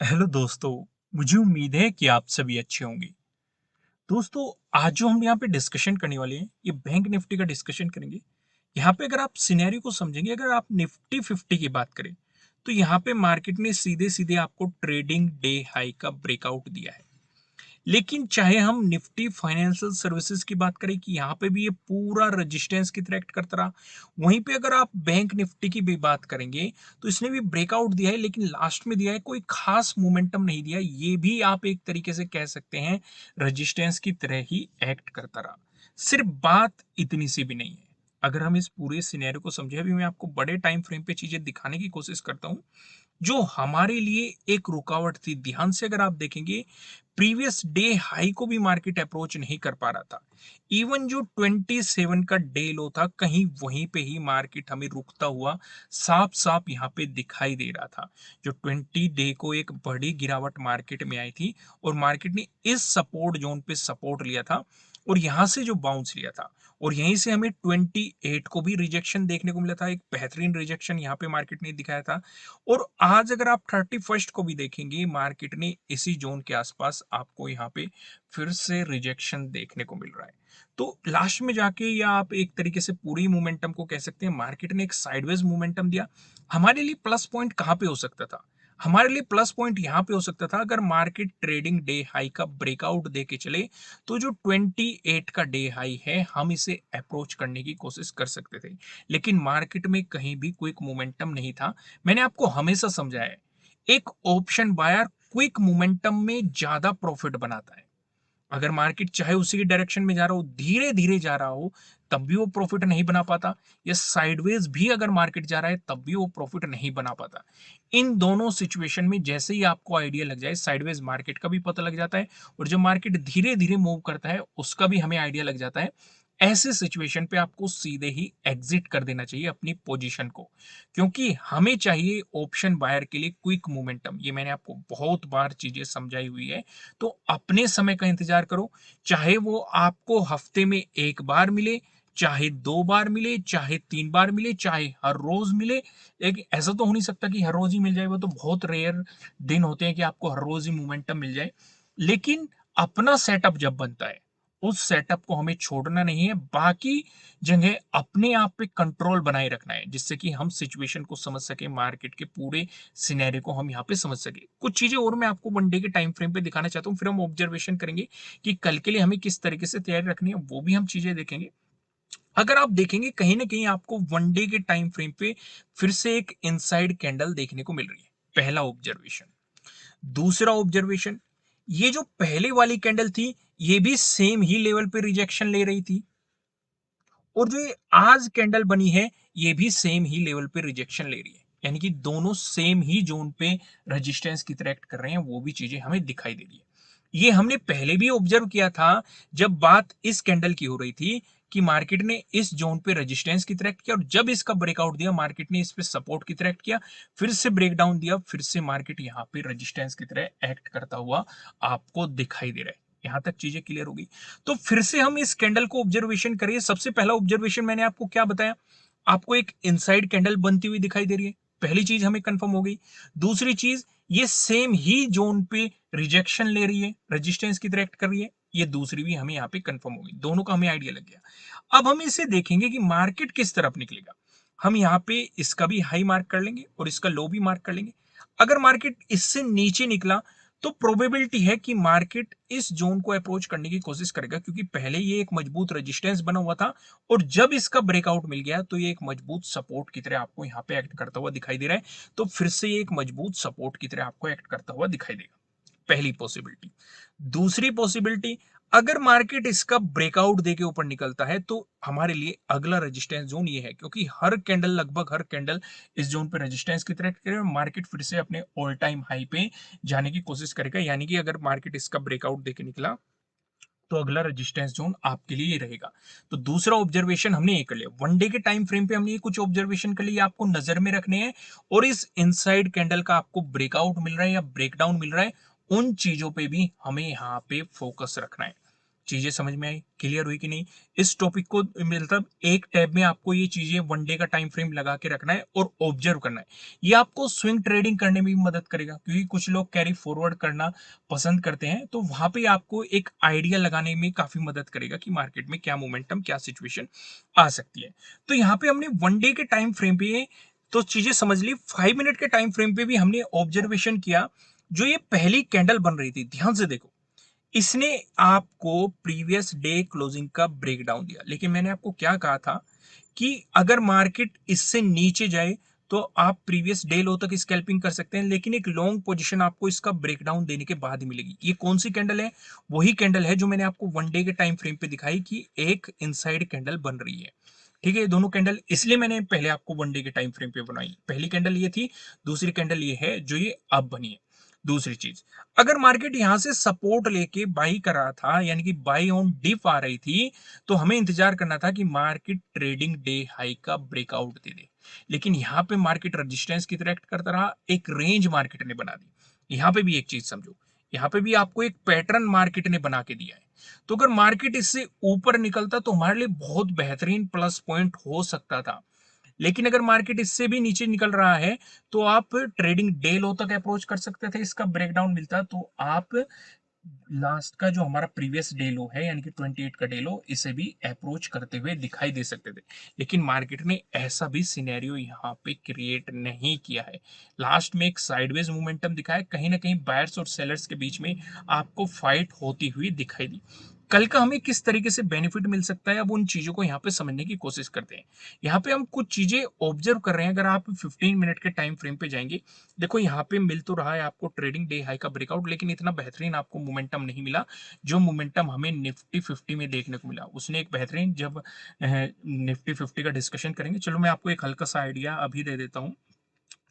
Hello दोस्तों। मुझे उम्मीद है कि आप सभी अच्छे होंगे। दोस्तों, आज जो हम यहाँ पे डिस्कशन करने वाले हैं ये बैंक निफ्टी का डिस्कशन करेंगे। यहाँ पे अगर आप सिनेरियो को समझेंगे, अगर आप निफ्टी 50 की बात करें तो यहाँ पे मार्केट ने सीधे सीधे आपको ट्रेडिंग डे हाई का ब्रेकआउट दिया है। लेकिन चाहे हम निफ्टी फाइनेंशियल सर्विसेज की बात करें कि यहाँ पे भी ये पूरा रेजिस्टेंस की तरह एक्ट करता रहा। वहीं पे अगर आप बैंक निफ्टी की भी बात करेंगे तो इसने भी ब्रेकआउट दिया है, लेकिन लास्ट में दिया है, कोई खास मोमेंटम नहीं दिया। ये भी आप एक तरीके से कह सकते हैं रेजिस्टेंस की तरह ही एक्ट करता रहा। सिर्फ बात इतनी सी भी नहीं है। अगर हम इस पूरे सिनेरियो को समझे, अभी मैं आपको बड़े टाइम फ्रेम पे चीजें दिखाने की कोशिश करता हूं जो हमारे लिए एक रुकावट थी। ध्यान से अगर आप देखेंगे, प्रीवियस डे हाई को भी मार्केट अप्रोच नहीं कर पा रहा था। इवन जो 27 का डे लो था, कहीं वहीं पे ही मार्केट हमें रुकता हुआ साफ साफ यहाँ पे दिखाई दे रहा था। जो 20 डे को एक बड़ी गिरावट मार्केट में आई थी और मार्केट ने इस सपोर्ट जोन पे सपोर्ट लिया था और यहां से जो बाउंस लिया था और यहीं से हमें 28 को भी रिजेक्शन देखने को मिला था। एक बेहतरीन रिजेक्शन यहाँ पे मार्केट ने दिखाया था। और आज अगर आप 31 को भी देखेंगे, मार्केट ने इसी जोन के आसपास आपको यहाँ पे फिर से रिजेक्शन देखने को मिल रहा है। तो लास्ट में जाके, या आप एक तरीके से पूरी मोमेंटम को कह सकते हैं, मार्केट ने एक साइडवेज मोमेंटम दिया। हमारे लिए प्लस पॉइंट कहाँ पे हो सकता था? हमारे लिए प्लस पॉइंट यहाँ पे हो सकता था अगर मार्केट ट्रेडिंग डे हाई का ब्रेकआउट दे के चले, तो जो 28 का डे हाई है हम इसे अप्रोच करने की कोशिश कर सकते थे। लेकिन मार्केट में कहीं भी क्विक मोमेंटम नहीं था। मैंने आपको हमेशा समझाया है, एक ऑप्शन बायर क्विक मोमेंटम में ज्यादा प्रॉफिट बनाता है। अगर मार्केट चाहे उसी के डायरेक्शन में जा रहा हो, धीरे धीरे जा रहा हो, तब भी वो प्रॉफिट नहीं बना पाता। या साइडवेज भी अगर मार्केट जा रहा है तब भी वो प्रॉफिट नहीं बना पाता। इन दोनों सिचुएशन में जैसे ही आपको आइडिया लग जाए, साइडवेज मार्केट का भी पता लग जाता है और जब मार्केट धीरे धीरे मूव करता है उसका भी हमें आइडिया लग जाता है। ऐसे सिचुएशन पे आपको सीधे ही एग्जिट कर देना चाहिए अपनी पोजीशन को, क्योंकि हमें चाहिए ऑप्शन बायर के लिए क्विक मोमेंटम। ये मैंने आपको बहुत बार चीजें समझाई हुई है। तो अपने समय का इंतजार करो, चाहे वो आपको हफ्ते में एक बार मिले, चाहे दो बार मिले, चाहे तीन बार मिले, चाहे हर रोज मिले। लेकिन ऐसा तो हो नहीं सकता कि हर रोज ही मिल जाए, वो तो बहुत रेयर दिन होते हैं कि आपको हर रोज ही मोमेंटम मिल जाए। लेकिन अपना सेटअप जब बनता है, उस सेटअप को हमें छोड़ना नहीं है। बाकी जगह अपने आप पे कंट्रोल बनाए रखना है, जिससे कि हम सिचुएशन को समझ सके, मार्केट के पूरे सिनेरियो को हम यहाँ पे समझ सके। कुछ चीजें और मैं आपको वन डे के टाइम फ्रेम पे दिखाना चाहता हूँ, फिर हम ऑब्जर्वेशन करेंगे कि कल के लिए हमें किस तरीके से तैयारी रखनी है, वो भी हम चीजें देखेंगे। अगर आप देखेंगे, कहीं ना कहीं आपको वन डे के टाइम फ्रेम पे फिर से एक इनसाइड कैंडल देखने को मिल रही है। पहला ऑब्जर्वेशन। दूसरा ऑब्जर्वेशन, ये जो पहले वाली कैंडल थी, ये भी सेम ही लेवल पे रिजेक्शन ले रही थी और जो ये आज कैंडल बनी है, ये भी सेम ही लेवल पे रिजेक्शन ले रही है। यानी कि दोनों सेम ही जोन पे रेजिस्टेंस की तरह एक्ट कर रहे हैं। वो भी चीजें हमें दिखाई दे रही है। ये हमने पहले भी ऑब्जर्व किया था जब बात इस कैंडल की हो रही थी कि मार्केट ने इस जोन पे रेजिस्टेंस की तरह एक्ट किया और जब इसका ब्रेकआउट दिया, मार्केट ने इस पे सपोर्ट की तरह एक्ट किया, फिर से ब्रेकडाउन दिया, फिर से मार्केट यहाँ पे रेजिस्टेंस की तरह एक्ट करता हुआ आपको दिखाई दे रहा है। यहां तक चीजें क्लियर होगी। तो फिर से हम इस कैंडल को ऑब्जर्वेशन करिए। सबसे पहला ऑब्जर्वेशन मैंने आपको क्या बताया? आपको एक इनसाइड कैंडल बनती हुई दिखाई दे रही है। पहली चीज हमें कंफर्म हो गई। दूसरी चीज, ये सेम ही जोन पे रिजेक्शन ले रही है, रेजिस्टेंस की तरह एक्ट कर रही है। ये दूसरी भी हमें यहाँ पे कंफर्म हो गई। दोनों का हमें आइडिया लग गया। अब हम इसे देखेंगे कि मार्केट किस तरफ निकलेगा। हम यहाँ पे इसका भी हाई मार्क कर लेंगे और इसका लो भी मार्क कर लेंगे। अगर मार्केट इससे नीचे निकला तो प्रोबेबिलिटी है कि मार्केट इस जोन को अप्रोच करने की कोशिश करेगा, क्योंकि पहले ये एक मजबूत रेजिस्टेंस बना हुआ था और जब इसका ब्रेकआउट मिल गया तो ये एक मजबूत सपोर्ट की तरह आपको यहाँ पे एक्ट करता हुआ दिखाई दे रहा है। तो फिर से ये एक मजबूत सपोर्ट की तरह आपको एक्ट करता हुआ दिखाई देगा। पहली पॉसिबिलिटी। दूसरी पॉसिबिलिटी, अगर मार्केट इसका ब्रेकआउट देके ऊपर निकलता है तो हमारे लिए अगला रेजिस्टेंस जोन ये है, क्योंकि हर कैंडल, लगभग हर कैंडल इस जोन पे रेजिस्टेंस की तरह करे, मार्केट फिर से अपने ऑल टाइम हाई पे जाने की कोशिश करेगा। यानी कि अगर मार्केट इसका ब्रेकआउट देके निकला तो अगला रेजिस्टेंस जोन आपके लिए ये रहेगा। तो दूसरा ऑब्जर्वेशन हमने ये कर लिया। वन डे के टाइम फ्रेम पे हमने ये कुछ ऑब्जर्वेशन कर लिए, आपको नजर में रखने हैं। और इस इनसाइड कैंडल का आपको ब्रेकआउट मिल रहा है या ब्रेकडाउन मिल रहा है, उन चीजों पे भी हमें यहाँ पे फोकस रखना है। चीजें समझ में आई, क्लियर हुई कि नहीं? इस टॉपिक को मतलब एक टैब में आपको ये चीजें वन डे का टाइम फ्रेम लगा के रखना है और ऑब्जर्व करना है। ये आपको स्विंग ट्रेडिंग करने में भी मदद करेगा, क्योंकि कुछ लोग कैरी फॉरवर्ड करना पसंद करते हैं, तो वहां पे आपको एक आइडिया लगाने में काफी मदद करेगा कि मार्केट में क्या मोमेंटम, क्या सिचुएशन आ सकती है। तो यहाँ पे हमने वन डे के टाइम फ्रेम पे तो चीजें समझ ली, 5 मिनट के टाइम फ्रेम पे भी हमने ऑब्जर्वेशन किया। जो ये पहली कैंडल बन रही थी, ध्यान से देखो, इसने आपको प्रीवियस डे क्लोजिंग का ब्रेकडाउन दिया, लेकिन मैंने आपको क्या कहा था कि अगर मार्केट इससे नीचे जाए तो आप प्रीवियस डे लो तक स्कैल्पिंग कर सकते हैं, लेकिन एक लॉन्ग पोजीशन आपको इसका ब्रेकडाउन देने के बाद ही मिलेगी। ये कौन सी कैंडल है? वही कैंडल है जो मैंने आपको वन डे के टाइम फ्रेम पे दिखाई कि एक इनसाइड कैंडल बन रही है। ठीक है, ये दोनों कैंडल इसलिए मैंने पहले आपको वन डे के टाइम फ्रेम पे बनाई। पहली कैंडल ये थी, दूसरी कैंडल ये है जो ये अब बनी है। दूसरी चीज, अगर मार्केट यहां से सपोर्ट लेके बाई कर रहा था, यानी कि बाई ऑन डिप आ रही थी, तो हमें इंतजार करना था कि मार्केट ट्रेडिंग डे हाई का ब्रेकआउट दे दे। लेकिन यहां पे मार्केट रेजिस्टेंस की तरह एक्ट करता रहा, एक रेंज मार्केट ने बना दी। यहां पे भी एक चीज समझो, यहां पे भी आपको एक पैटर्न मार्केट ने बना के दिया है। तो अगर मार्केट इससे ऊपर निकलता तो हमारे लिए बहुत बेहतरीन प्लस पॉइंट हो सकता था। लेकिन अगर मार्केट इससे भी नीचे निकल रहा है तो आप ट्रेडिंग डे लो तक अप्रोच कर सकते थे। इसका ब्रेकडाउन मिलता तो आप लास्ट का जो हमारा प्रीवियस डे लो है, यानी कि 28 का डे लो, इसे भी अप्रोच करते हुए दिखाई दे सकते थे। लेकिन मार्केट ने ऐसा भी सिनेरियो यहाँ पे क्रिएट नहीं किया है। लास्ट में एक साइडवेज मोमेंटम दिखा है, कहीं ना कहीं बायर्स और सेलर्स के बीच में आपको फाइट होती हुई दिखाई दी। कल का हमें किस तरीके से बेनिफिट मिल सकता है, अब उन चीजों को यहाँ पे समझने की कोशिश करते हैं। यहाँ पे हम कुछ चीजें ऑब्जर्व कर रहे हैं। अगर आप 15 मिनट के टाइम फ्रेम पे जाएंगे, देखो यहाँ पे मिल तो रहा है आपको ट्रेडिंग डे हाई का ब्रेकआउट, लेकिन इतना बेहतरीन आपको मोमेंटम नहीं मिला जो मोमेंटम हमें निफ्टी 50 में देखने को मिला। उसने एक बेहतरीन, जब निफ्टी 50 का डिस्कशन करेंगे, चलो मैं आपको एक हल्का सा आइडिया अभी दे देता हूँ,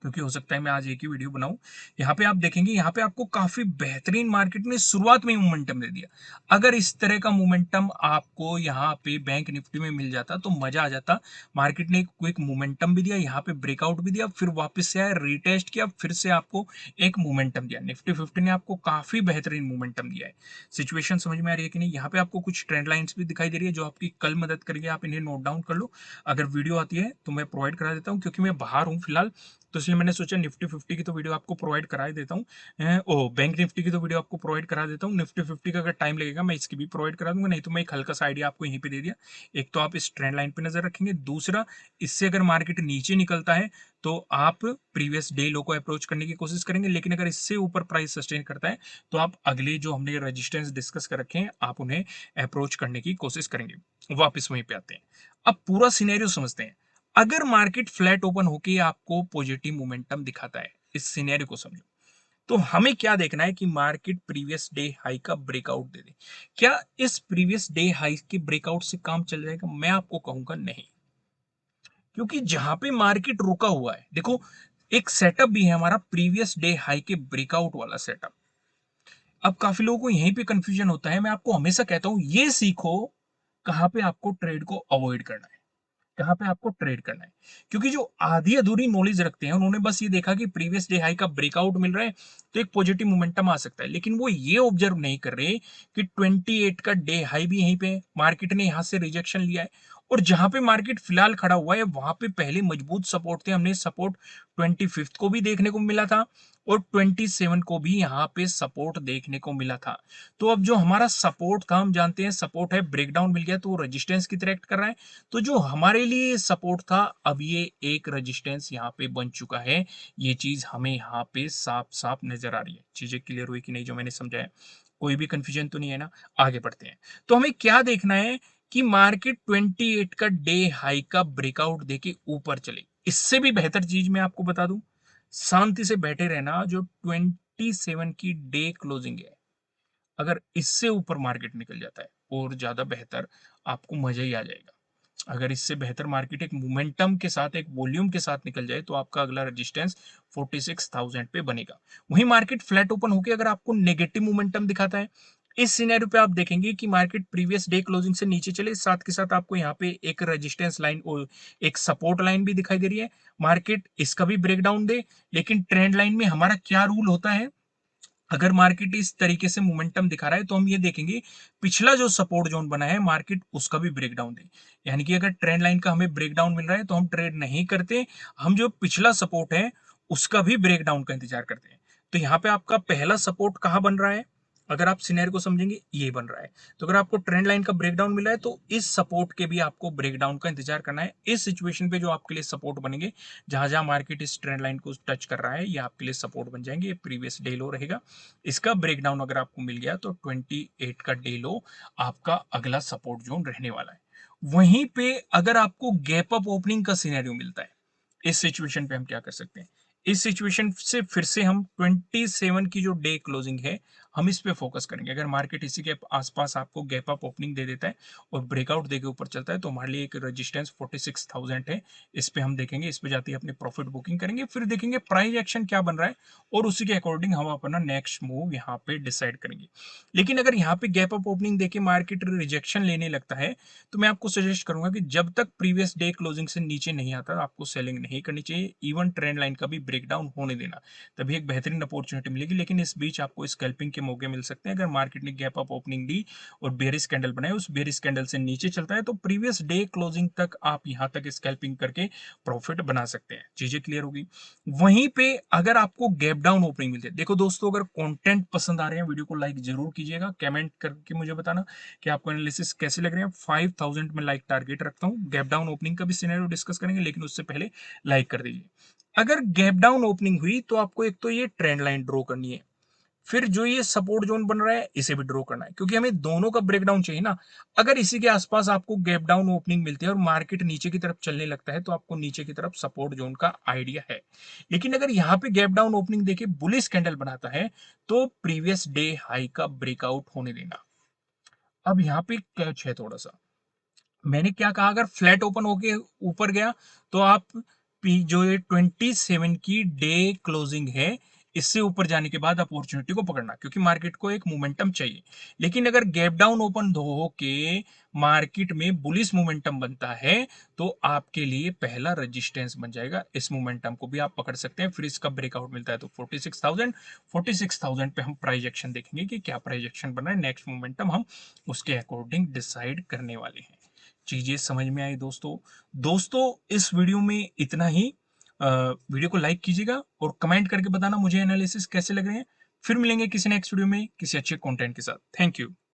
क्योंकि हो सकता है मैं आज एक ही वीडियो बनाऊं। यहाँ पे आप देखेंगे, यहाँ पे आपको काफी बेहतरीन मार्केट ने शुरुआत में ही मोमेंटम दे दिया। अगर इस तरह का मोमेंटम आपको यहाँ पे बैंक निफ्टी में मिल जाता तो मजा आ जाता। मार्केट ने एक क्विक मोमेंटम भी दिया, यहाँ पे ब्रेकआउट भी दिया, फिर वापस से आया, रिटेस्ट किया, फिर से आपको एक मोमेंटम दिया। निफ्टी 50 ने आपको काफी बेहतरीन मोमेंटम दिया है। सिचुएशन समझ में आ रही है कि नहीं? यहाँ पे आपको कुछ ट्रेंड लाइंस भी दिखाई दे रही है जो आपकी कल मदद करेगी, आप इन्हें नोट डाउन कर लो। अगर वीडियो आती है तो मैं प्रोवाइड करा देता हूँ, क्योंकि मैं बाहर हूँ फिलहाल, तो इसलिए मैंने सोचा निफ्टी 50 की तो वीडियो आपको प्रोवाइड करा ही देता हूँ। ओ, बैंक निफ्टी की तो वीडियो आपको प्रोवाइड करा देता हूँ। निफ्टी 50 का अगर टाइम लगेगा मैं इसकी भी प्रोवाइड करा दूंगा, नहीं तो मैं एक हल्का सा आइडिया आपको यहीं पे दे दिया। एक तो आप इस ट्रेंड लाइन पे नजर रखेंगे, दूसरा इससे अगर मार्केट नीचे निकलता है तो आप प्रीवियस डे लो को अप्रोच करने की कोशिश करेंगे, लेकिन अगर इससे ऊपर प्राइस सस्टेन करता है तो आप अगले जो हमने रेजिस्टेंस डिस्कस कर रखे हैं आप उन्हें अप्रोच करने की कोशिश करेंगे। वापस वहीं पे आते हैं, अब पूरा सिनेरियो समझते हैं। अगर मार्केट फ्लैट ओपन होके आपको पॉजिटिव मोमेंटम दिखाता है, इस सिनेरियो को समझो, तो हमें क्या देखना है कि मार्केट प्रीवियस डे हाई का ब्रेकआउट दे दे। क्या इस प्रीवियस डे हाई के ब्रेकआउट से काम चल जाएगा? मैं आपको कहूंगा नहीं, क्योंकि जहां पे मार्केट रुका हुआ है, देखो, एक सेटअप भी है हमारा प्रीवियस डे हाई के ब्रेकआउट वाला सेटअप। अब काफी लोगों को यहीं पे कंफ्यूजन होता है। मैं आपको हमेशा कहता हूं, ये सीखो कहां पे आपको ट्रेड को अवॉइड करना है, कहां पे आपको ट्रेड करना है। क्योंकि जो आधी अधूरी नॉलेज रखते हैं, उन्होंने बस ये देखा कि प्रीवियस डे हाई का ब्रेकआउट मिल रहा है तो एक पॉजिटिव मोमेंटम आ सकता है, लेकिन वो ये ऑब्जर्व नहीं कर रहे कि 28 का डे हाई भी यहीं पे है, मार्केट ने यहां से रिजेक्शन लिया है, और जहां पे मार्केट फिलहाल खड़ा हुआ है वहां पे पहले मजबूत सपोर्ट थे। हमने सपोर्ट 25th को भी देखने को मिला था और 27 को भी यहाँ पे सपोर्ट देखने को मिला था। तो अब जो हमारा सपोर्ट था, हम जानते हैं सपोर्ट है, ब्रेकडाउन मिल गया तो वो रेजिस्टेंस की तरह एक्ट कर रहा है। तो जो हमारे लिए सपोर्ट था, अब ये एक रेजिस्टेंस यहाँ पे बन चुका है। ये चीज हमें यहाँ पे साफ साफ नजर आ रही है। चीजें क्लियर हुई कि नहीं जो मैंने समझाया? कोई भी कंफ्यूजन तो नहीं है ना? आगे बढ़ते हैं। तो हमें क्या देखना है कि मार्केट 28 का डे हाई का ब्रेकआउट देके ऊपर चले। इससे भी बेहतर चीज मैं आपको बता दूं, शांति से बैठे रहना। जो 27 की डे क्लोजिंग है, अगर इससे ऊपर मार्केट निकल जाता है और ज्यादा बेहतर, आपको मजा ही आ जाएगा। अगर इससे बेहतर मार्केट एक मोमेंटम के साथ, एक वॉल्यूम के साथ निकल जाए, तो आपका अगला रेजिस्टेंस 46,000 पे बनेगा। वहीं मार्केट फ्लैट ओपन होकर अगर आपको नेगेटिव मोमेंटम दिखाता है, इस सिनेरियो पे आप देखेंगे कि मार्केट प्रीवियस डे क्लोजिंग से नीचे चले, साथ के साथ आपको यहाँ पे एक रेजिस्टेंस लाइन और एक सपोर्ट लाइन भी दिखाई दे रही है। मार्केट इसका भी ब्रेकडाउन दे, लेकिन ट्रेंड लाइन में हमारा क्या रूल होता है? अगर मार्केट इस तरीके से मोमेंटम दिखा रहा है तो हम ये देखेंगे पिछला जो सपोर्ट जोन बना है मार्केट उसका भी ब्रेकडाउन दे। यानी कि अगर ट्रेंड लाइन का हमें ब्रेकडाउन मिल रहा है तो हम ट्रेड नहीं करते, हम जो पिछला सपोर्ट है उसका भी ब्रेकडाउन का इंतजार करते हैं। तो यहाँ पे आपका पहला सपोर्ट कहाँ बन रहा है, अगर आप सिनेरियो को समझेंगे ये बन रहा है। तो अगर आपको ट्रेंड लाइन का ब्रेकडाउन मिला है तो इस सपोर्ट के भी आपको ब्रेकडाउन का इंतजार करना है। इस सिचुएशन पे जो आपके लिए सपोर्ट बनेंगे, जहां जहां मार्केट इस ट्रेंड लाइन को टच कर रहा है, ये आपके लिए सपोर्ट बन जाएंगे। ये प्रीवियस डे लो रहेगा, इसका ब्रेकडाउन अगर आपको मिल गया तो 28 का डे लो आपका अगला सपोर्ट जोन रहने वाला है। वहीं पे अगर आपको गैप अप ओपनिंग का सिनेरियो मिलता है, इस सिचुएशन पे हम क्या कर सकते हैं, इस सिचुएशन से फिर से हम 27 की जो डे क्लोजिंग है हम इस पे फोकस करेंगे। अगर मार्केट इसी के आसपास आपको गैप अप ओपनिंग दे देता है और ब्रेकआउट देके ऊपर चलता है तो हमारे लिए एक रेजिस्टेंस 46,000 है, इस पे हम देखेंगे, इस पे जाते ही अपनी प्रॉफिट बुकिंग करेंगे, फिर देखेंगे प्राइस एक्शन क्या बन रहा है और उसी के अकॉर्डिंग हम अपना नेक्स्ट मूव यहाँ पे डिसाइड करेंगे। लेकिन अगर यहाँ पे गैप अप ओपनिंग देके मार्केट रिजेक्शन लेने लगता है तो मैं आपको सजेस्ट करूंगा कि जब तक प्रीवियस डे क्लोजिंग से नीचे नहीं आता आपको सेलिंग नहीं करनी चाहिए, इवन ट्रेंड लाइन का भी ब्रेकडाउन होने देना, तभी एक बेहतरीन अपॉर्चुनिटी मिलेगी। लेकिन इस बीच आपको स्कैल्पिंग के मौके मिल सकते हैं। अगर मार्केट ने गैप अप ओपनिंग दी और बेरिश कैंडल बनाए, उस बेरिश कैंडल से नीचे चलता है तो प्रीवियस डे क्लोजिंग तक आप यहां तक स्कैल्पिंग करके प्रॉफिट बना सकते हैं। चीजें क्लियर होगी। वहीं पे अगर आपको गैप डाउन ओपनिंग मिलती है, देखो दोस्तों अगर कंटेंट पसंद आ रहे हैं वीडियो को लाइक जरूर कीजिएगा, कमेंट करके मुझे बताना कि आपको एनालिसिस कैसे लग रहे हैं। 5000 में लाइक टारगेट रखता हूं। गैप डाउन ओपनिंग का भी सिनेरियो डिस्कस करेंगे लेकिन उससे पहले लाइक कर दीजिए। अगर गैप डाउन ओपनिंग हुई तो आपको एक तो ये ट्रेंड लाइन ड्रॉ करनी है, फिर जो ये सपोर्ट जोन बन रहा है इसे भी ड्रॉ करना है, क्योंकि हमें दोनों का ब्रेकडाउन चाहिए ना। अगर इसी के आसपास आपको गैप डाउन ओपनिंग मिलती है और मार्केट नीचे की तरफ चलने लगता है तो आपको नीचे की तरफ सपोर्ट जोन का आइडिया है। लेकिन अगर यहाँ पे गैप डाउन ओपनिंग देके बुलिश कैंडल बनाता है तो प्रीवियस डे हाई का ब्रेकआउट होने देना। अब यहाँ पे कैच है थोड़ा सा, मैंने क्या कहा, अगर फ्लैट ओपन होके ऊपर गया तो आप जो ये 27 की डे क्लोजिंग है इससे ऊपर जाने के बाद अपॉर्चुनिटी को पकड़ना, क्योंकि मार्केट को एक मोमेंटम चाहिए। लेकिन अगर गैप डाउन ओपन हो के मार्केट में बुलिश मोमेंटम बनता है तो आपके लिए पहला रेजिस्टेंस बन जाएगा। इस मोमेंटम को भी आप पकड़ सकते हैं। फिर इसका ब्रेकआउट मिलता है तो 46,000 पे हम प्राइस एक्शन देखेंगे कि क्या प्राइस एक्शन बना है, नेक्स्ट मोमेंटम हम उसके अकॉर्डिंग डिसाइड करने वाले हैं। चीजें समझ में आई दोस्तों? दोस्तों इस वीडियो में इतना ही। वीडियो को लाइक कीजिएगा और कमेंट करके बताना मुझे एनालिसिस कैसे लग रहे हैं। फिर मिलेंगे किसी नेक्स्ट वीडियो में किसी अच्छे कंटेंट के साथ। Thank you.